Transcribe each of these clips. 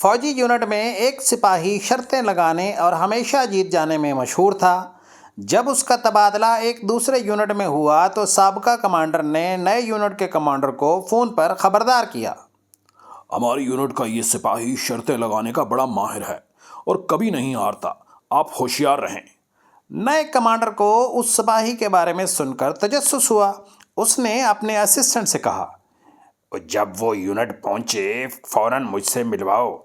فوجی یونٹ میں ایک سپاہی شرطیں لگانے اور ہمیشہ جیت جانے میں مشہور تھا۔ جب اس کا تبادلہ ایک دوسرے یونٹ میں ہوا تو سابقہ کمانڈر نے نئے یونٹ کے کمانڈر کو فون پر خبردار کیا۔ ہماری یونٹ کا یہ سپاہی شرطیں لگانے کا بڑا ماہر ہے اور کبھی نہیں ہارتا، آپ ہوشیار رہیں۔ نئے کمانڈر کو اس سپاہی کے بارے میں سن کر تجسس ہوا۔ اس نے اپنے اسسٹنٹ سے کہا، جب وہ یونٹ پہنچے فوراً مجھ سے ملواؤ۔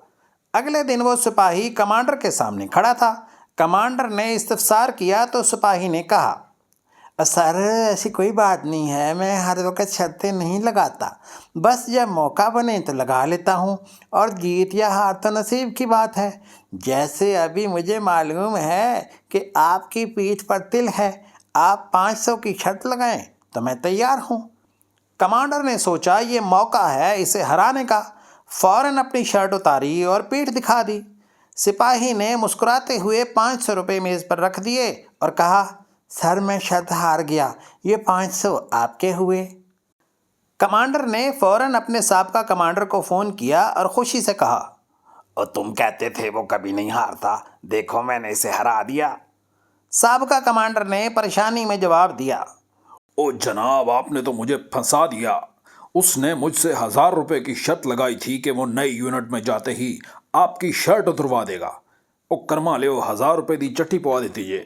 اگلے دن وہ سپاہی کمانڈر کے سامنے کھڑا تھا۔ کمانڈر نے استفسار کیا تو سپاہی نے کہا، سر ایسی کوئی بات نہیں ہے، میں ہر وقت شرطیں نہیں لگاتا، بس جب موقع بنے تو لگا لیتا ہوں، اور جیت یا ہار تو نصیب کی بات ہے۔ جیسے ابھی مجھے معلوم ہے کہ آپ کی پیٹھ پر تل ہے، آپ 500 کی شرط لگائیں تو میں تیار ہوں۔ کمانڈر نے سوچا یہ موقع ہے اسے ہرانے کا، فوراً اپنی شرٹ اتاری اور پیٹھ دکھا دی۔ سپاہی نے مسکراتے ہوئے 500 روپے میز پر رکھ دیے اور کہا، سر میں شرط ہار گیا، یہ 500 آپ کے ہوئے۔ کمانڈر نے فوراً اپنے سابقہ کمانڈر کو فون کیا اور خوشی سے کہا، اور تم کہتے تھے وہ کبھی نہیں ہارتا، دیکھو میں نے اسے ہرا دیا۔ سابقہ کمانڈر نے پریشانی میں جواب دیا، او جناب آپ نے تو مجھے پھنسا دیا، اس نے مجھ سے 1000 روپے کی شرط لگائی تھی کہ وہ نئی یونٹ میں جاتے ہی آپ کی شرٹ اتروا دے گا۔ او کرما لے، 1000 روپے دی چٹھی پوا دیتی ہے۔